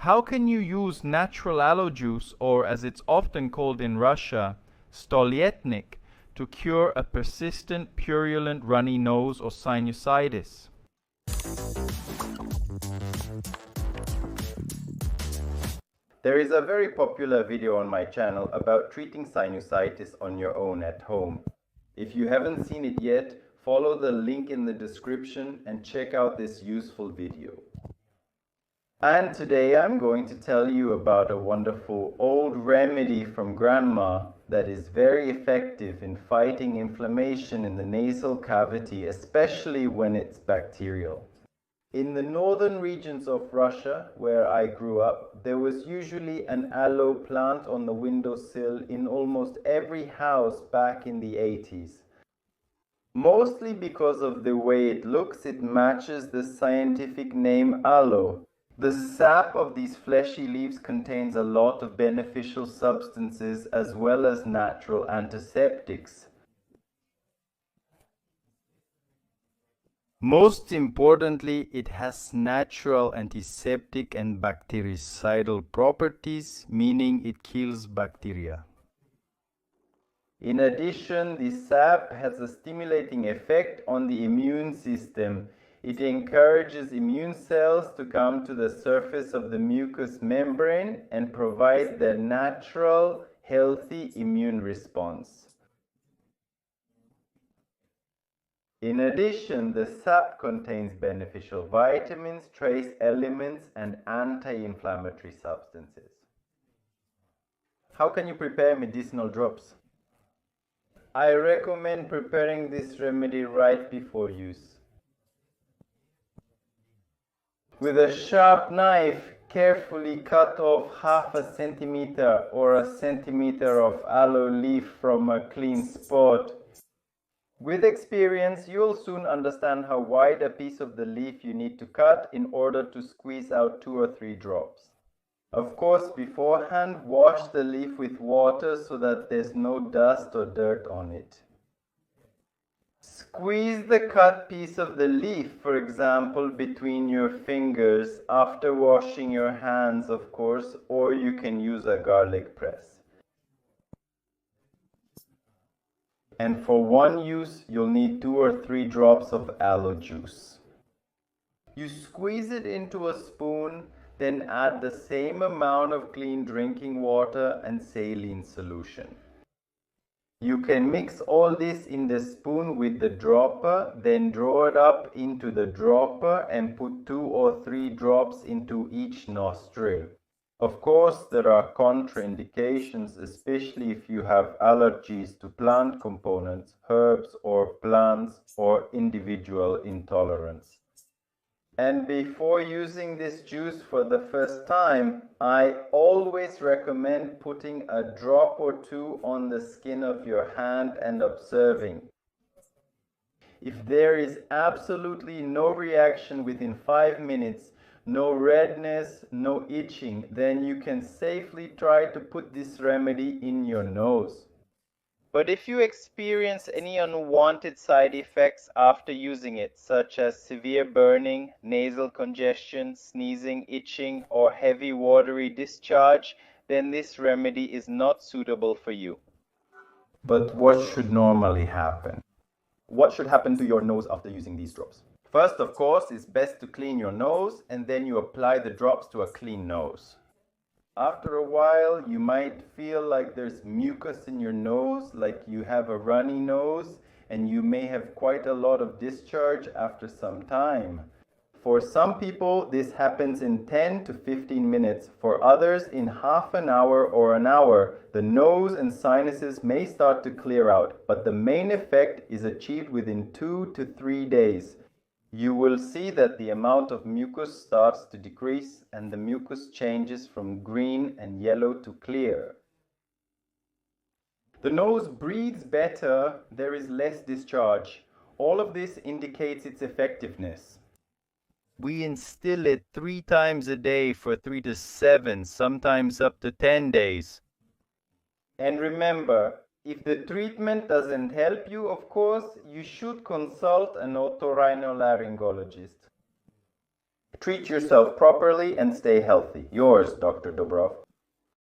How can you use natural aloe juice, or as it's often called in Russia, stolyetnik, to cure a persistent, purulent runny nose or sinusitis? There is a very popular video on my channel about treating sinusitis on your own at home. If you haven't seen it yet, follow the link in the description and check out this useful video. And today I'm going to tell you about a wonderful old remedy from Grandma that is very effective in fighting inflammation in the nasal cavity, especially when it's bacterial. In the northern regions of Russia, where I grew up, there was usually an aloe plant on the windowsill in almost every house back in the 80s. Mostly because of the way it looks, it matches the scientific name aloe. The sap of these fleshy leaves contains a lot of beneficial substances as well as natural antiseptics. Most importantly, it has natural antiseptic and bactericidal properties, meaning it kills bacteria. In addition, the sap has a stimulating effect on the immune system. It encourages immune cells to come to the surface of the mucous membrane and provide their natural, healthy immune response. In addition, the sap contains beneficial vitamins, trace elements, and anti-inflammatory substances. How can you prepare medicinal drops? I recommend preparing this remedy right before use. With a sharp knife, carefully cut off half a centimeter or a centimeter of aloe leaf from a clean spot. With experience, you'll soon understand how wide a piece of the leaf you need to cut in order to squeeze out 2 or 3 drops. Of course, beforehand, wash the leaf with water so that there's no dust or dirt on it. Squeeze the cut piece of the leaf, for example, between your fingers after washing your hands, of course, or you can use a garlic press. And for one use, you'll need 2 or 3 drops of aloe juice. You squeeze it into a spoon, then add the same amount of clean drinking water and saline solution. You can mix all this in the spoon with the dropper, then draw it up into the dropper and put 2 or 3 drops into each nostril. Of course, there are contraindications, especially if you have allergies to plant components, herbs or plants, or individual intolerance. And before using this juice for the first time, I always recommend putting a drop or 2 on the skin of your hand and observing. If there is absolutely no reaction within 5 minutes, no redness, no itching, then you can safely try to put this remedy in your nose. But if you experience any unwanted side effects after using it, such as severe burning, nasal congestion, sneezing, itching, or heavy watery discharge, then this remedy is not suitable for you. But what should normally happen? What should happen to your nose after using these drops? First, of course, it's best to clean your nose, and then you apply the drops to a clean nose. After a while, you might feel like there's mucus in your nose, like you have a runny nose, and you may have quite a lot of discharge after some time. For some people, this happens in 10 to 15 minutes. For others, in half an hour or an hour. The nose and sinuses may start to clear out, but the main effect is achieved within 2 to 3 days. You will see that the amount of mucus starts to decrease and the mucus changes from green and yellow to clear. The nose breathes better, there is less discharge. All of this indicates its effectiveness. We instill it 3 times a day for 3 to 7, sometimes up to 10 days. And remember, if the treatment doesn't help you, of course, you should consult an otorhinolaryngologist. Treat yourself properly and stay healthy. Yours, Dr. Dobrov.